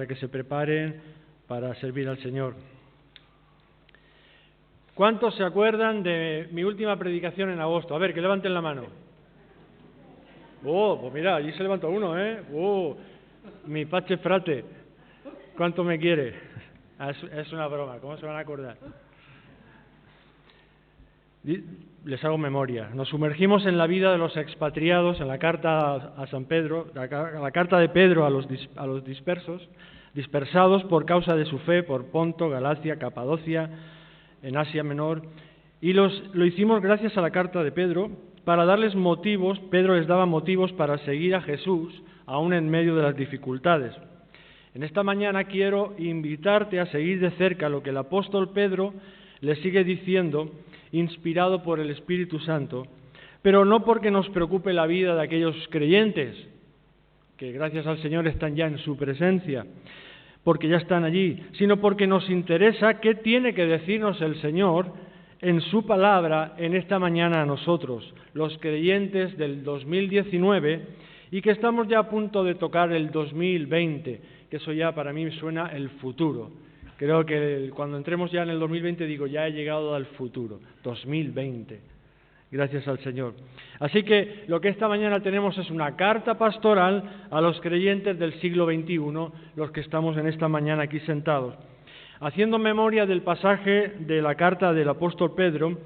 para que se preparen para servir al Señor. ¿Cuántos se acuerdan de mi última predicación en agosto? A ver, que levanten la mano. Pues mira, allí se levantó uno, ¿eh? Mi pache frate, ¿cuánto me quiere? Es una broma, ¿cómo se van a acordar? Les hago memoria. Nos sumergimos en la vida de los expatriados, en la carta a San Pedro, la carta de Pedro a los dispersados por causa de su fe por Ponto, Galacia, Capadocia, en Asia Menor, y lo hicimos gracias a la carta de Pedro para darles motivos. Pedro les daba motivos para seguir a Jesús aún en medio de las dificultades. En esta mañana quiero invitarte a seguir de cerca lo que el apóstol Pedro le sigue diciendo, inspirado por el Espíritu Santo, pero no porque nos preocupe la vida de aquellos creyentes, que gracias al Señor están ya en su presencia, porque ya están allí, sino porque nos interesa qué tiene que decirnos el Señor en su palabra en esta mañana a nosotros, los creyentes del 2019, y que estamos ya a punto de tocar el 2020, que eso ya para mí suena el futuro. Creo que cuando entremos ya en el 2020 digo, ya he llegado al futuro, 2020, gracias al Señor. Así que lo que esta mañana tenemos es una carta pastoral a los creyentes del siglo XXI, los que estamos en esta mañana aquí sentados. Haciendo memoria del pasaje de la carta del apóstol Pedro,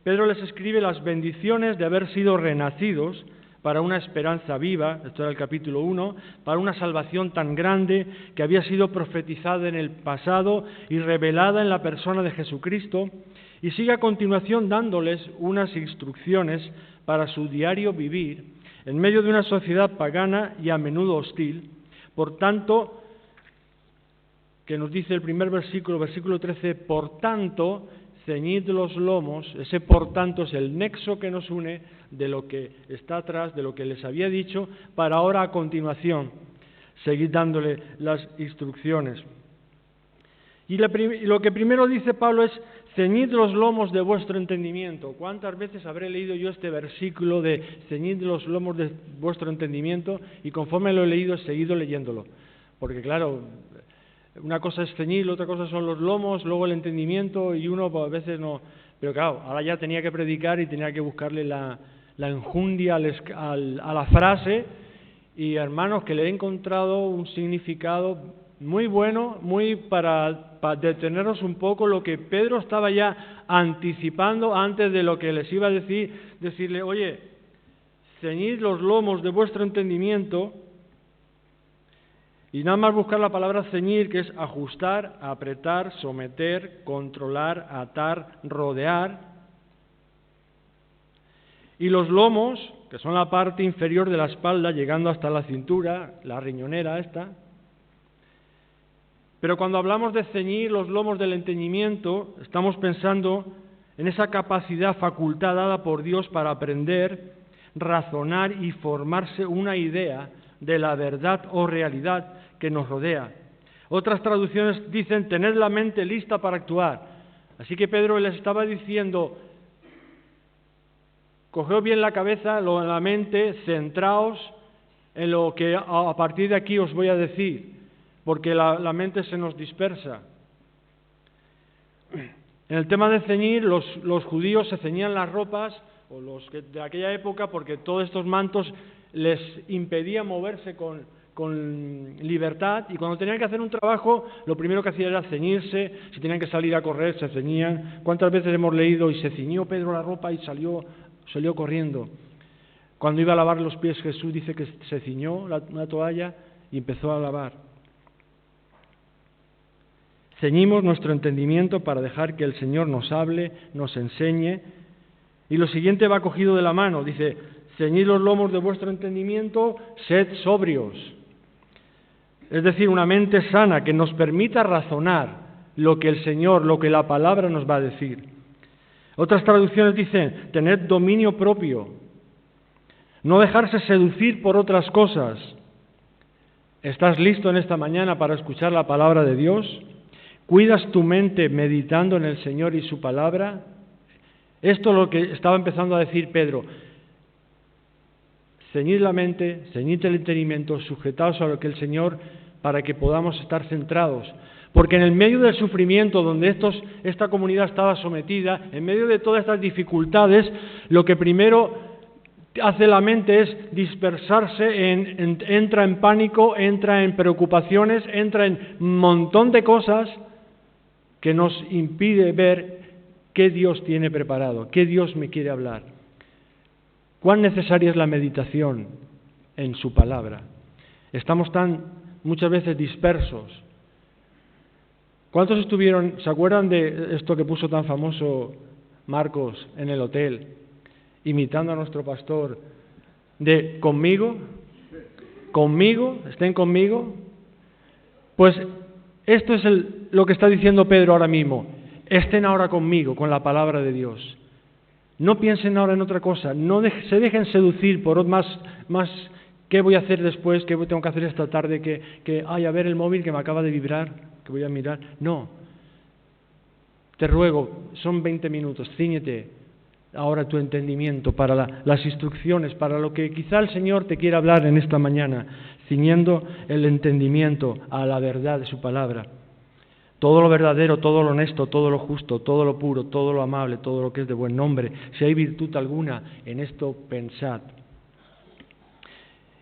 Pedro les escribe las bendiciones de haber sido renacidos para una esperanza viva, esto era el capítulo 1, para una salvación tan grande que había sido profetizada en el pasado y revelada en la persona de Jesucristo, y sigue a continuación dándoles unas instrucciones para su diario vivir en medio de una sociedad pagana y a menudo hostil. Por tanto, que nos dice el primer versículo 13, por tanto, ceñid los lomos. Ese por tanto es el nexo que nos une de lo que está atrás, de lo que les había dicho, para ahora a continuación seguir dándole las instrucciones. Y lo que primero dice Pablo es, ceñid los lomos de vuestro entendimiento. ¿Cuántas veces habré leído yo este versículo de ceñid los lomos de vuestro entendimiento? Y conforme lo he leído, he seguido leyéndolo. Porque claro, una cosa es ceñir, otra cosa son los lomos, luego el entendimiento, y uno pues, a veces no. Pero claro, ahora ya tenía que predicar y tenía que buscarle la enjundia a la frase, y hermanos, que le he encontrado un significado muy bueno, muy para detenernos un poco lo que Pedro estaba ya anticipando antes de lo que les iba a decirle, oye, ceñid los lomos de vuestro entendimiento. Y nada más buscar la palabra ceñir, que es ajustar, apretar, someter, controlar, atar, rodear. Y los lomos, que son la parte inferior de la espalda, llegando hasta la cintura, la riñonera esta. Pero cuando hablamos de ceñir los lomos del entendimiento, estamos pensando en esa capacidad, facultad dada por Dios para aprender, razonar y formarse una idea de la verdad o realidad que nos rodea. Otras traducciones dicen tener la mente lista para actuar. Así que Pedro les estaba diciendo, cogeos bien la cabeza, la mente, centraos en lo que a partir de aquí os voy a decir, porque la mente se nos dispersa. En el tema de ceñir, los judíos se ceñían las ropas, o los que de aquella época, porque todos estos mantos les impedían moverse con libertad, y cuando tenían que hacer un trabajo, lo primero que hacían era ceñirse. Si tenían que salir a correr, se ceñían. ¿Cuántas veces hemos leído, y se ciñó Pedro la ropa y salió corriendo? Cuando iba a lavar los pies Jesús, dice que se ciñó una toalla y empezó a lavar. Ceñimos nuestro entendimiento para dejar que el Señor nos hable, nos enseñe. Y lo siguiente va cogido de la mano, dice, ceñid los lomos de vuestro entendimiento, sed sobrios. Es decir, una mente sana que nos permita razonar lo que el Señor, lo que la palabra nos va a decir. Otras traducciones dicen, tened dominio propio, no dejarse seducir por otras cosas. ¿Estás listo en esta mañana para escuchar la palabra de Dios? ¿Cuidas tu mente meditando en el Señor y su palabra? Esto es lo que estaba empezando a decir Pedro. Ceñid la mente, ceñid el entendimiento, sujetaos a lo que el Señor para que podamos estar centrados. Porque en el medio del sufrimiento donde esta comunidad estaba sometida, en medio de todas estas dificultades, lo que primero hace la mente es dispersarse, entra en pánico, entra en preocupaciones, entra en un montón de cosas que nos impide ver qué Dios tiene preparado, qué Dios me quiere hablar. Cuán necesaria es la meditación en su palabra. Estamos muchas veces dispersos. ¿Cuántos se acuerdan de esto que puso tan famoso Marcos en el hotel, imitando a nuestro pastor, de conmigo, estén conmigo? Pues esto es lo que está diciendo Pedro ahora mismo. Estén ahora conmigo, con la palabra de Dios. No piensen ahora en otra cosa, no se dejen seducir por más qué voy a hacer después, qué tengo que hacer esta tarde, a ver el móvil que me acaba de vibrar, que voy a mirar. No, te ruego, son 20 minutos, cíñete ahora tu entendimiento para las instrucciones, para lo que quizá el Señor te quiera hablar en esta mañana, ciñendo el entendimiento a la verdad de su palabra. Todo lo verdadero, todo lo honesto, todo lo justo, todo lo puro, todo lo amable, todo lo que es de buen nombre, si hay virtud alguna, en esto pensad.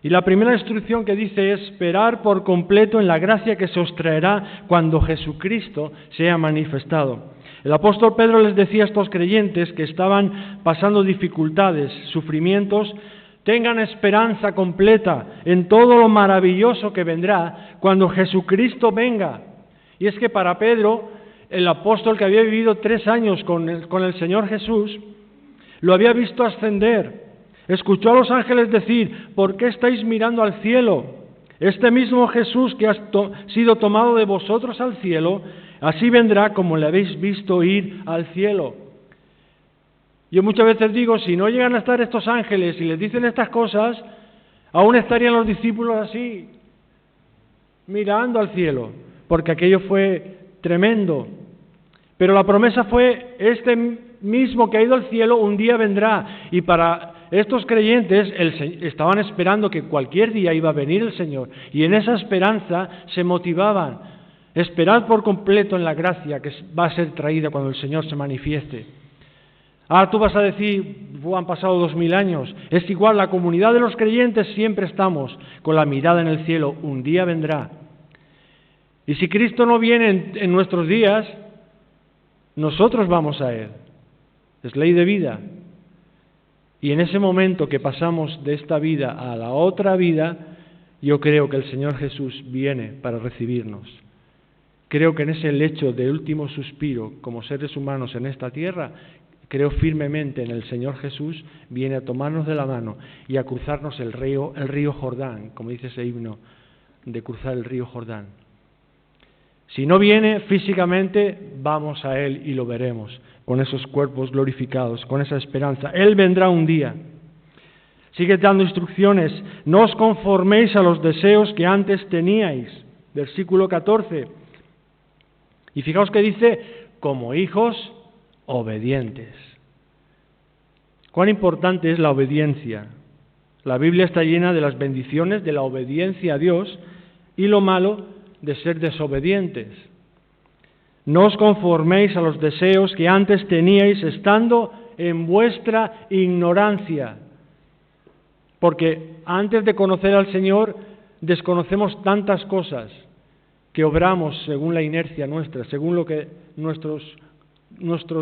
Y la primera instrucción que dice es esperar por completo en la gracia que se os traerá cuando Jesucristo sea manifestado. El apóstol Pedro les decía a estos creyentes que estaban pasando dificultades, sufrimientos, tengan esperanza completa en todo lo maravilloso que vendrá cuando Jesucristo venga. Y es que para Pedro, el apóstol que había vivido 3 años con el Señor Jesús, lo había visto ascender. Escuchó a los ángeles decir, ¿por qué estáis mirando al cielo? Este mismo Jesús que ha sido tomado de vosotros al cielo, así vendrá como le habéis visto ir al cielo. Yo muchas veces digo, si no llegan a estar estos ángeles y les dicen estas cosas, aún estarían los discípulos así, mirando al cielo, porque aquello fue tremendo. Pero la promesa fue, este mismo que ha ido al cielo un día vendrá, y para estos creyentes estaban esperando que cualquier día iba a venir el Señor, y en esa esperanza se motivaban. Esperad por completo en la gracia que va a ser traída cuando el Señor se manifieste. Ahora tú vas a decir, han pasado 2000 años. Es igual, la comunidad de los creyentes siempre estamos con la mirada en el cielo, un día vendrá. Y si Cristo no viene en nuestros días, nosotros vamos a Él. Es ley de vida. Y en ese momento que pasamos de esta vida a la otra vida, yo creo que el Señor Jesús viene para recibirnos. Creo que en ese lecho de último suspiro como seres humanos en esta tierra, creo firmemente en el Señor Jesús, viene a tomarnos de la mano y a cruzarnos el río Jordán, como dice ese himno, de cruzar el río Jordán. Si no viene físicamente, vamos a Él y lo veremos, con esos cuerpos glorificados, con esa esperanza. Él vendrá un día. Sigue dando instrucciones. No os conforméis a los deseos que antes teníais. Versículo 14. Y fijaos que dice, como hijos obedientes. Cuán importante es la obediencia. La Biblia está llena de las bendiciones de la obediencia a Dios y lo malo de ser desobedientes. No os conforméis a los deseos que antes teníais estando en vuestra ignorancia. Porque antes de conocer al Señor desconocemos tantas cosas que obramos según la inercia nuestra, según lo que nuestros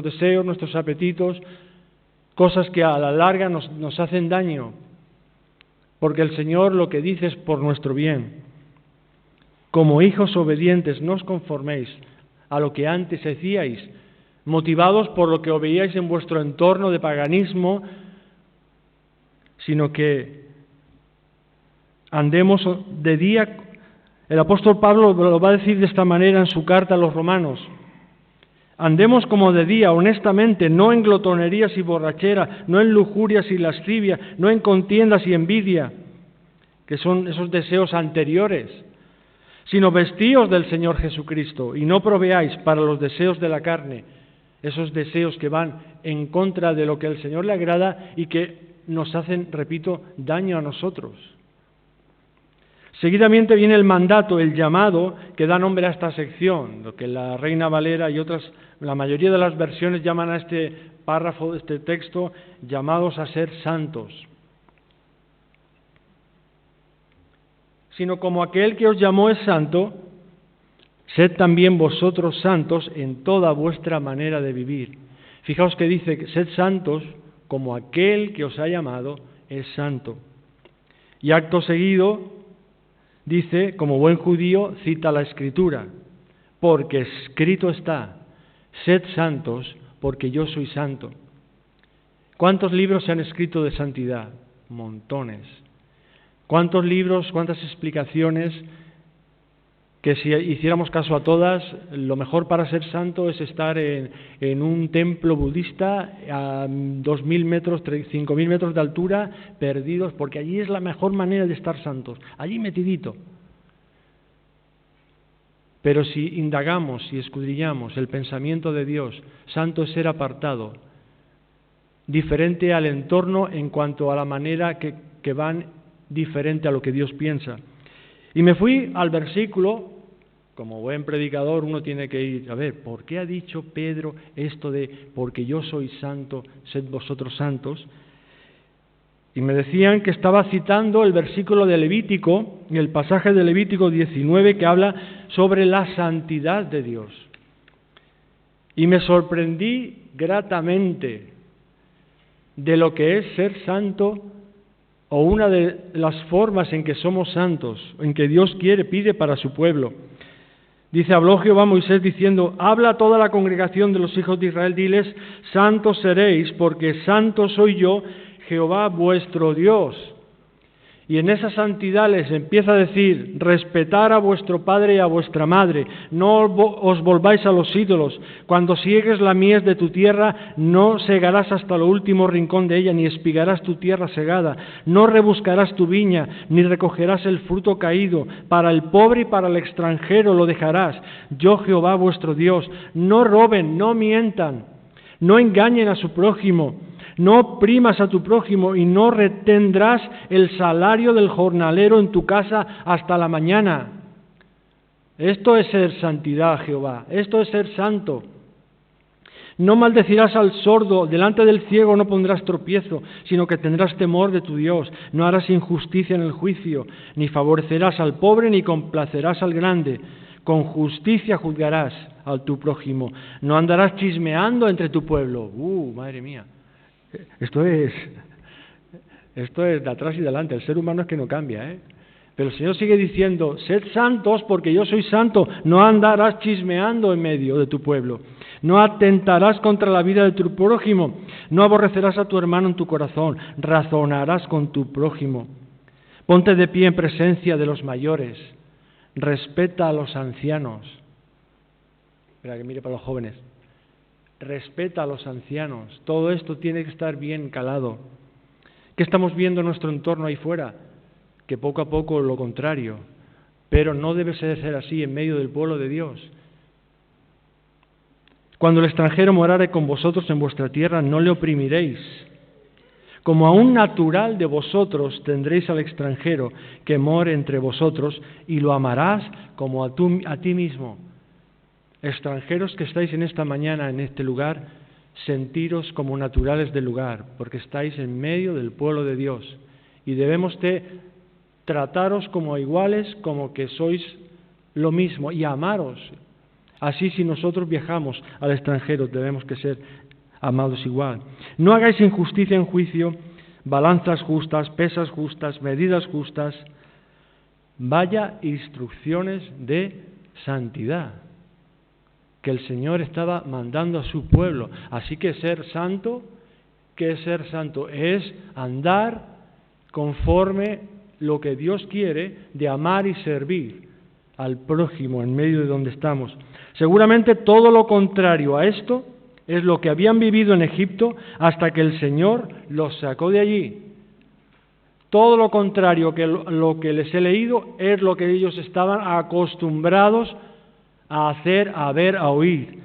deseos, nuestros apetitos, cosas que a la larga nos hacen daño. Porque el Señor lo que dice es por nuestro bien. Como hijos obedientes, no os conforméis a lo que antes hacíais, motivados por lo que veíais en vuestro entorno de paganismo, sino que andemos de día. El apóstol Pablo lo va a decir de esta manera en su carta a los romanos. Andemos como de día, honestamente, no en glotonerías y borrachera, no en lujurias y lascivia, no en contiendas y envidia, que son esos deseos anteriores, sino vestíos del Señor Jesucristo y no proveáis para los deseos de la carne, esos deseos que van en contra de lo que al Señor le agrada y que nos hacen, repito, daño a nosotros. Seguidamente viene el mandato, el llamado, que da nombre a esta sección, lo que la Reina Valera y otras, la mayoría de las versiones llaman a este párrafo, este texto, llamados a ser santos. Sino como aquel que os llamó es santo, sed también vosotros santos en toda vuestra manera de vivir. Fijaos que dice, sed santos como aquel que os ha llamado es santo. Y acto seguido dice, como buen judío, cita la Escritura, porque escrito está, sed santos porque yo soy santo. ¿Cuántos libros se han escrito de santidad? Montones. ¿Cuántos libros, cuántas explicaciones, que si hiciéramos caso a todas, lo mejor para ser santo es estar en un templo budista a 2.000 metros, 5.000 metros de altura, perdidos, porque allí es la mejor manera de estar santos, allí metidito. Pero si indagamos, si escudriñamos el pensamiento de Dios, santo es ser apartado, diferente al entorno en cuanto a la manera que van diferente a lo que Dios piensa. Y me fui al versículo, como buen predicador uno tiene que ir, a ver, ¿por qué ha dicho Pedro esto de porque yo soy santo, sed vosotros santos? Y me decían que estaba citando el versículo de Levítico, el pasaje de Levítico 19 que habla sobre la santidad de Dios. Y me sorprendí gratamente de lo que es ser santo, o una de las formas en que somos santos, en que Dios pide para su pueblo. Dice, habló Jehová a Moisés diciendo, habla a toda la congregación de los hijos de Israel, diles, santos seréis, porque santo soy yo, Jehová vuestro Dios. Y en esa santidad les empieza a decir, respetar a vuestro padre y a vuestra madre, no os volváis a los ídolos, cuando siegues la mies de tu tierra, no segarás hasta lo último rincón de ella, ni espigarás tu tierra segada, no rebuscarás tu viña, ni recogerás el fruto caído, para el pobre y para el extranjero lo dejarás, yo Jehová vuestro Dios. No roben, no mientan, no engañen a su prójimo, no oprimas a tu prójimo y no retendrás el salario del jornalero en tu casa hasta la mañana. Esto es ser santidad, Jehová. Esto es ser santo. No maldecirás al sordo, delante del ciego no pondrás tropiezo, sino que tendrás temor de tu Dios. No harás injusticia en el juicio, ni favorecerás al pobre, ni complacerás al grande. Con justicia juzgarás a tu prójimo. No andarás chismeando entre tu pueblo. Madre mía. Esto es de atrás y delante. El ser humano es que no cambia, Pero el Señor sigue diciendo, sed santos porque yo soy santo. No andarás chismeando en medio de tu pueblo. No atentarás contra la vida de tu prójimo. No aborrecerás a tu hermano en tu corazón. Razonarás con tu prójimo. Ponte de pie en presencia de los mayores. Respeta a los ancianos. Espera que mire para los jóvenes. Respeta a los ancianos. Todo esto tiene que estar bien calado. ¿Qué estamos viendo en nuestro entorno ahí fuera? Que poco a poco lo contrario. Pero no debe ser así en medio del pueblo de Dios. Cuando el extranjero morare con vosotros en vuestra tierra, no le oprimiréis. Como a un natural de vosotros tendréis al extranjero que more entre vosotros y lo amarás como a ti mismo. Extranjeros que estáis en esta mañana en este lugar, sentiros como naturales del lugar, porque estáis en medio del pueblo de Dios. Y debemos trataros como iguales, como que sois lo mismo, y amaros. Así si nosotros viajamos al extranjero, debemos que ser amados igual. No hagáis injusticia en juicio, balanzas justas, pesas justas, medidas justas. Vaya instrucciones de santidad que el Señor estaba mandando a su pueblo. Así que ser santo, ¿qué es ser santo? Es andar conforme lo que Dios quiere de amar y servir al prójimo en medio de donde estamos. Seguramente todo lo contrario a esto es lo que habían vivido en Egipto hasta que el Señor los sacó de allí. Todo lo contrario que lo que les he leído es lo que ellos estaban acostumbrados a hacer, a ver, a oír.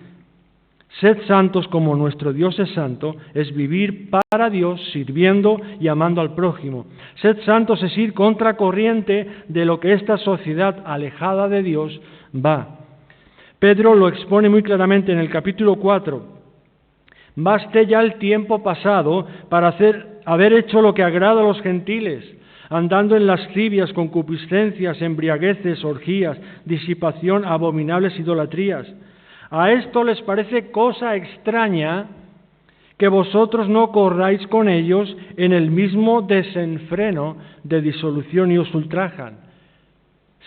Sed santos como nuestro Dios es santo, es vivir para Dios, sirviendo y amando al prójimo. Sed santos es ir contracorriente de lo que esta sociedad alejada de Dios va. Pedro lo expone muy claramente en el capítulo 4. Baste ya el tiempo pasado para haber hecho lo que agrada a los gentiles, andando en lascivias, concupiscencias, embriagueces, orgías, disipación, abominables idolatrías. A esto les parece cosa extraña que vosotros no corráis con ellos en el mismo desenfreno de disolución y os ultrajan.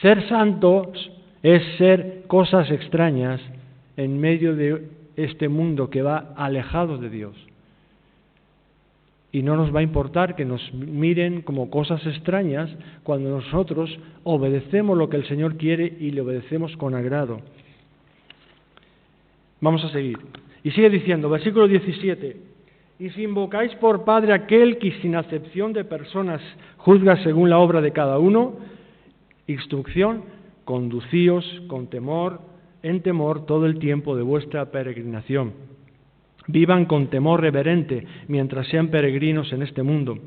Ser santos es ser cosas extrañas en medio de este mundo que va alejado de Dios. Y no nos va a importar que nos miren como cosas extrañas cuando nosotros obedecemos lo que el Señor quiere y le obedecemos con agrado. Vamos a seguir. Y sigue diciendo, versículo 17, y si invocáis por Padre aquel que sin acepción de personas juzga según la obra de cada uno, instrucción, conducíos con temor, en temor todo el tiempo de vuestra peregrinación. Vivan con temor reverente mientras sean peregrinos en este mundo.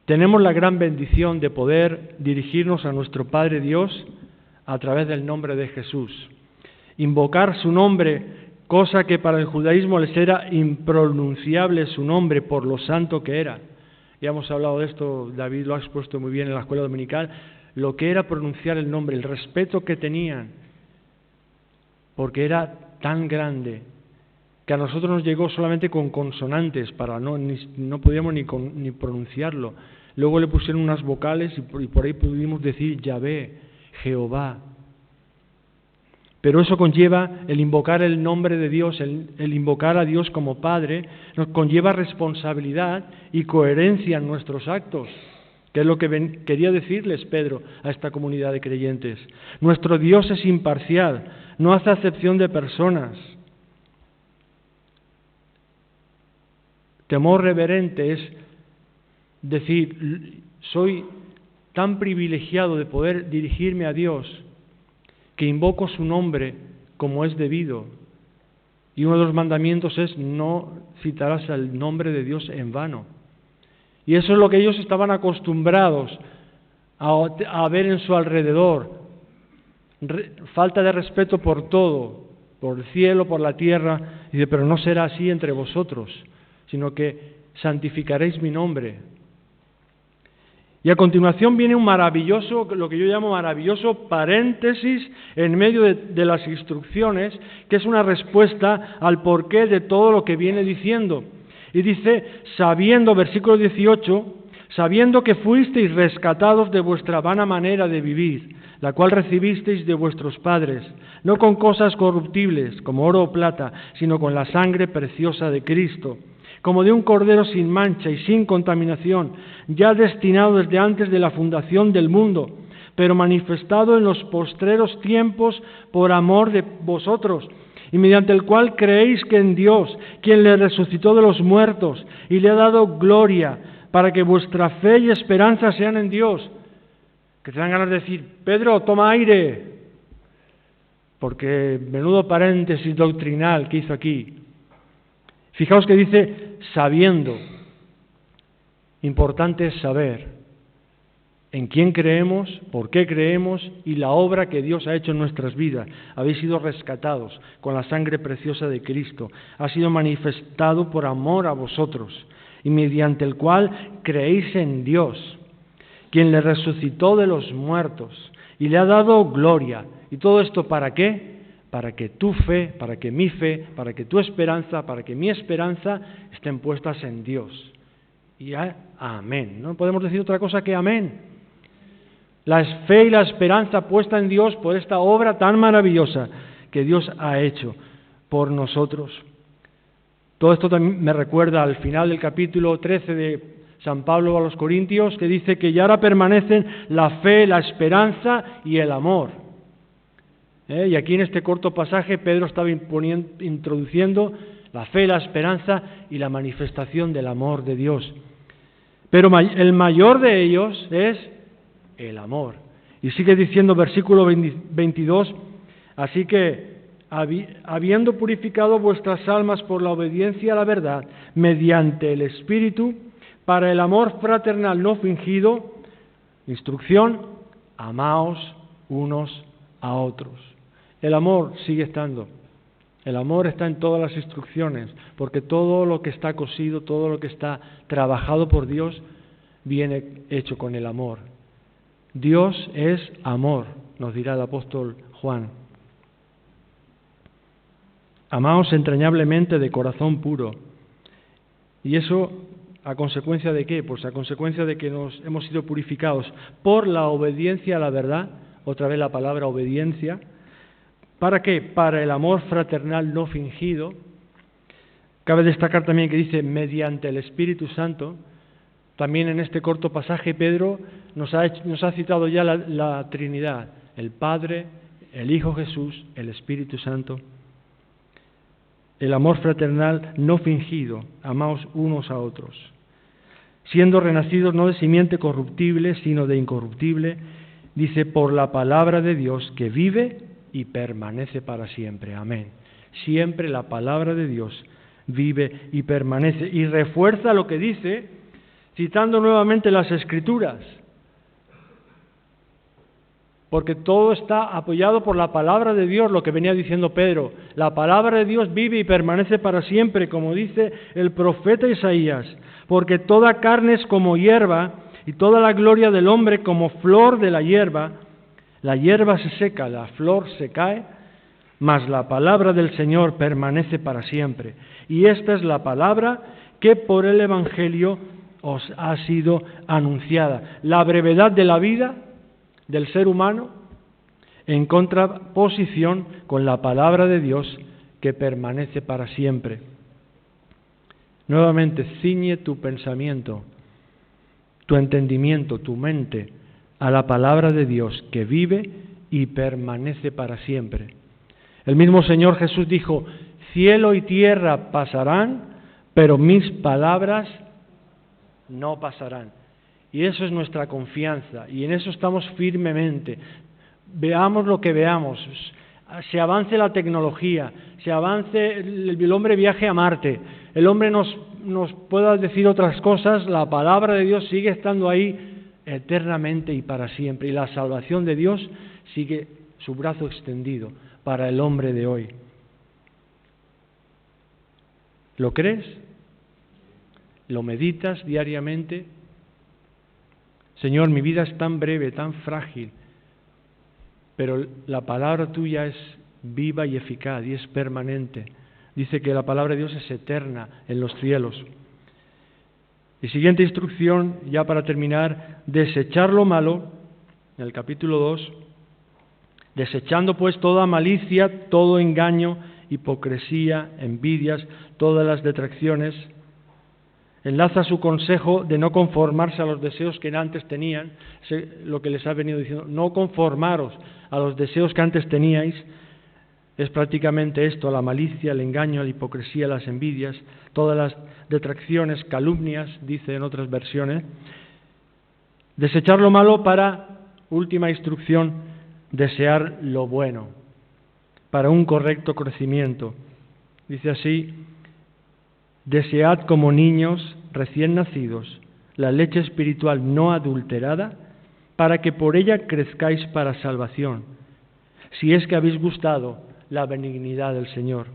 Tenemos la gran bendición de poder dirigirnos a nuestro Padre Dios a través del nombre de Jesús. Invocar su nombre, cosa que para el judaísmo les era impronunciable su nombre por lo santo que era. Ya hemos hablado de esto, David lo ha expuesto muy bien en la escuela dominical, lo que era pronunciar el nombre, el respeto que tenían, porque era tan grande que a nosotros nos llegó solamente con consonantes, no podíamos ni pronunciarlo. Luego le pusieron unas vocales y por ahí pudimos decir Yahvé, Jehová. Pero eso conlleva el invocar el nombre de Dios, el invocar a Dios como Padre, nos conlleva responsabilidad y coherencia en nuestros actos, que es lo que quería decirles Pedro a esta comunidad de creyentes. Nuestro Dios es imparcial, no hace acepción de personas. Temor reverente es decir, soy tan privilegiado de poder dirigirme a Dios que invoco su nombre como es debido. Y uno de los mandamientos es no citarás el nombre de Dios en vano. Y eso es lo que ellos estaban acostumbrados a ver en su alrededor. Falta de respeto por todo, por el cielo, por la tierra. Y dice, pero no será así entre vosotros, sino que santificaréis mi nombre. Y a continuación viene un maravilloso, lo que yo llamo maravilloso paréntesis en medio de las instrucciones, que es una respuesta al porqué de todo lo que viene diciendo. Y dice, sabiendo, versículo 18, sabiendo que fuisteis rescatados de vuestra vana manera de vivir, la cual recibisteis de vuestros padres, no con cosas corruptibles, como oro o plata, sino con la sangre preciosa de Cristo, como de un cordero sin mancha y sin contaminación, ya destinado desde antes de la fundación del mundo, pero manifestado en los postreros tiempos por amor de vosotros, y mediante el cual creéis que en Dios, quien le resucitó de los muertos y le ha dado gloria, para que vuestra fe y esperanza sean en Dios. Que te dan ganas de decir, Pedro, toma aire, porque menudo paréntesis doctrinal que hizo aquí. Fijaos que dice, sabiendo. Importante es saber en quién creemos, por qué creemos y la obra que Dios ha hecho en nuestras vidas. Habéis sido rescatados con la sangre preciosa de Cristo. Ha sido manifestado por amor a vosotros y mediante el cual creéis en Dios, quien le resucitó de los muertos y le ha dado gloria. ¿Y todo esto para qué? Para que tu fe, para que mi fe, para que tu esperanza, para que mi esperanza estén puestas en Dios. Y amén. No podemos decir otra cosa que amén. La fe y la esperanza puesta en Dios por esta obra tan maravillosa que Dios ha hecho por nosotros. Todo esto también me recuerda al final del capítulo 13 de San Pablo a los Corintios, que dice que ya ahora permanecen la fe, la esperanza y el amor. Y aquí en este corto pasaje Pedro estaba introduciendo la fe, la esperanza y la manifestación del amor de Dios. Pero el mayor de ellos es el amor. Y sigue diciendo versículo 22, así que habiendo purificado vuestras almas por la obediencia a la verdad, mediante el Espíritu, para el amor fraternal no fingido, instrucción, amaos unos a otros. El amor sigue estando. El amor está en todas las instrucciones, porque todo lo que está cosido, todo lo que está trabajado por Dios, viene hecho con el amor. Dios es amor, nos dirá el apóstol Juan. Amaos entrañablemente de corazón puro. ¿Y eso a consecuencia de qué? Pues a consecuencia de que hemos sido purificados por la obediencia a la verdad, otra vez la palabra obediencia. ¿Para qué? Para el amor fraternal no fingido. Cabe destacar también que dice mediante el Espíritu Santo. También en este corto pasaje Pedro nos ha citado ya la Trinidad, el Padre, el Hijo Jesús, el Espíritu Santo. El amor fraternal no fingido, amaos unos a otros, siendo renacidos no de simiente corruptible, sino de incorruptible, dice, por la palabra de Dios que vive y permanece para siempre. Amén. Siempre la palabra de Dios vive y permanece. Y refuerza lo que dice, citando nuevamente las Escrituras. Porque todo está apoyado por la palabra de Dios, lo que venía diciendo Pedro. La palabra de Dios vive y permanece para siempre, como dice el profeta Isaías. Porque toda carne es como hierba, y toda la gloria del hombre como flor de la hierba. La hierba se seca, la flor se cae, mas la palabra del Señor permanece para siempre. Y esta es la palabra que por el Evangelio os ha sido anunciada. La brevedad de la vida del ser humano en contraposición con la palabra de Dios que permanece para siempre. Nuevamente, ciñe tu pensamiento, tu entendimiento, tu mente a la palabra de Dios que vive y permanece para siempre. El mismo Señor Jesús dijo, cielo y tierra pasarán, pero mis palabras no pasarán. Y eso es nuestra confianza, y en eso estamos firmemente. Veamos lo que veamos, se avance la tecnología, se avance, el hombre viaje a Marte, el hombre nos pueda decir otras cosas, la palabra de Dios sigue estando ahí eternamente y para siempre, y la salvación de Dios sigue su brazo extendido para el hombre de hoy. ¿Lo crees? ¿Lo meditas diariamente? Señor, mi vida es tan breve, tan frágil, pero la palabra tuya es viva y eficaz y es permanente. Dice que la palabra de Dios es eterna en los cielos. Y siguiente instrucción, ya para terminar, desechar lo malo, en el capítulo 2, desechando pues toda malicia, todo engaño, hipocresía, envidias, todas las detracciones. Enlaza su consejo de no conformarse a los deseos que antes tenían, lo que les ha venido diciendo, no conformaros a los deseos que antes teníais, es prácticamente esto, la malicia, el engaño, la hipocresía, las envidias, todas las detracciones, calumnias, dice en otras versiones. Desechar lo malo para, última instrucción, desear lo bueno, para un correcto crecimiento. Dice así, desead como niños recién nacidos la leche espiritual no adulterada, para que por ella crezcáis para salvación, si es que habéis gustado la benignidad del Señor.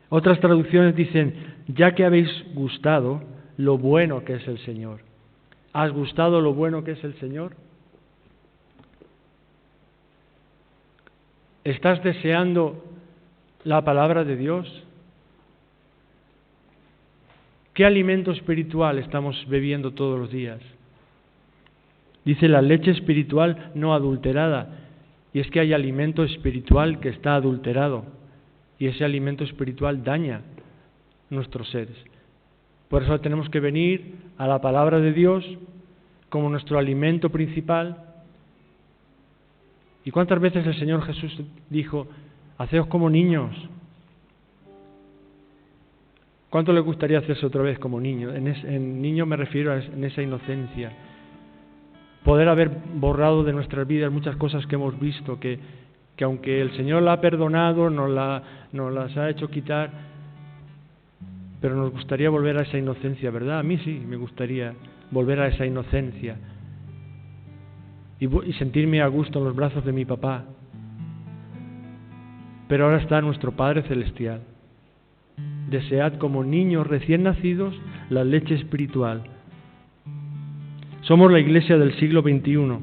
Otras traducciones dicen, ya que habéis gustado lo bueno que es el Señor. ¿Has gustado lo bueno que es el Señor? ¿Estás deseando la palabra de Dios? ¿Qué alimento espiritual estamos bebiendo todos los días? Dice la leche espiritual no adulterada. Y es que hay alimento espiritual que está adulterado. Y ese alimento espiritual daña nuestros seres. Por eso tenemos que venir a la palabra de Dios como nuestro alimento principal. ¿Y cuántas veces el Señor Jesús dijo, haceos como niños? ¿Cuánto le gustaría hacerse otra vez como niño? En niño me refiero en esa inocencia. Poder haber borrado de nuestras vidas muchas cosas que hemos visto, que que aunque el Señor la ha perdonado, nos las ha hecho quitar, pero nos gustaría volver a esa inocencia, ¿verdad? A mí sí, me gustaría volver a esa inocencia y sentirme a gusto en los brazos de mi papá. Pero ahora está nuestro Padre Celestial. Desead como niños recién nacidos la leche espiritual. Somos la iglesia del siglo XXI.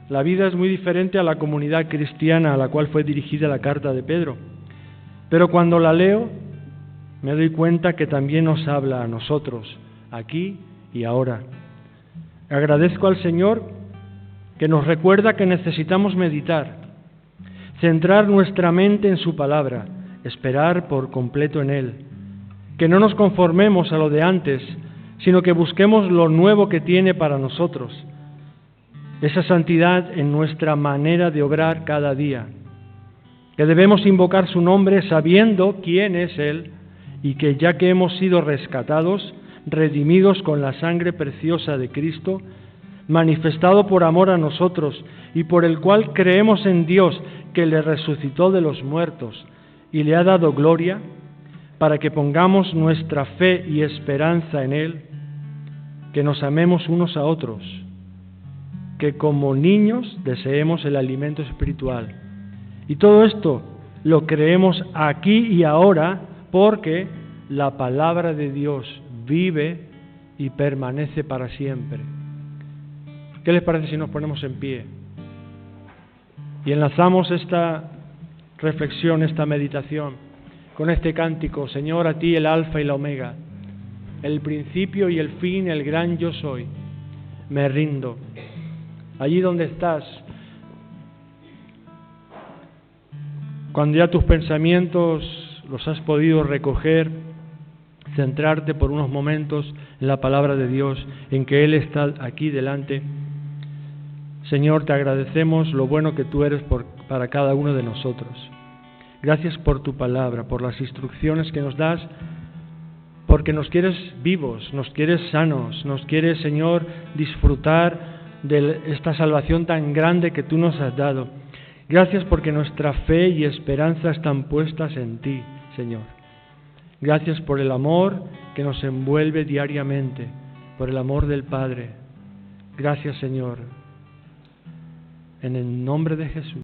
La vida es muy diferente a la comunidad cristiana a la cual fue dirigida la carta de Pedro. Pero cuando la leo, me doy cuenta que también nos habla a nosotros, aquí y ahora. Agradezco al Señor que nos recuerda que necesitamos meditar, centrar nuestra mente en su palabra, esperar por completo en Él, que no nos conformemos a lo de antes, sino que busquemos lo nuevo que tiene para nosotros, esa santidad en nuestra manera de obrar cada día, que debemos invocar su nombre sabiendo quién es Él y que ya que hemos sido rescatados, redimidos con la sangre preciosa de Cristo, manifestado por amor a nosotros y por el cual creemos en Dios que le resucitó de los muertos y le ha dado gloria, para que pongamos nuestra fe y esperanza en Él, que nos amemos unos a otros, que como niños deseemos el alimento espiritual. Y todo esto lo creemos aquí y ahora porque la palabra de Dios vive y permanece para siempre. ¿Qué les parece si nos ponemos en pie y enlazamos esta reflexión, esta meditación con este cántico? Señor, a ti el alfa y la omega, el principio y el fin, el gran yo soy. Me rindo. Allí donde estás, cuando ya tus pensamientos los has podido recoger, centrarte por unos momentos en la palabra de Dios, en que Él está aquí delante. Señor, te agradecemos lo bueno que tú eres para cada uno de nosotros. Gracias por tu palabra, por las instrucciones que nos das, porque nos quieres vivos, nos quieres sanos, nos quieres, Señor, disfrutar de esta salvación tan grande que tú nos has dado. Gracias porque nuestra fe y esperanza están puestas en ti, Señor. Gracias por el amor que nos envuelve diariamente, por el amor del Padre. Gracias, Señor. En el nombre de Jesús.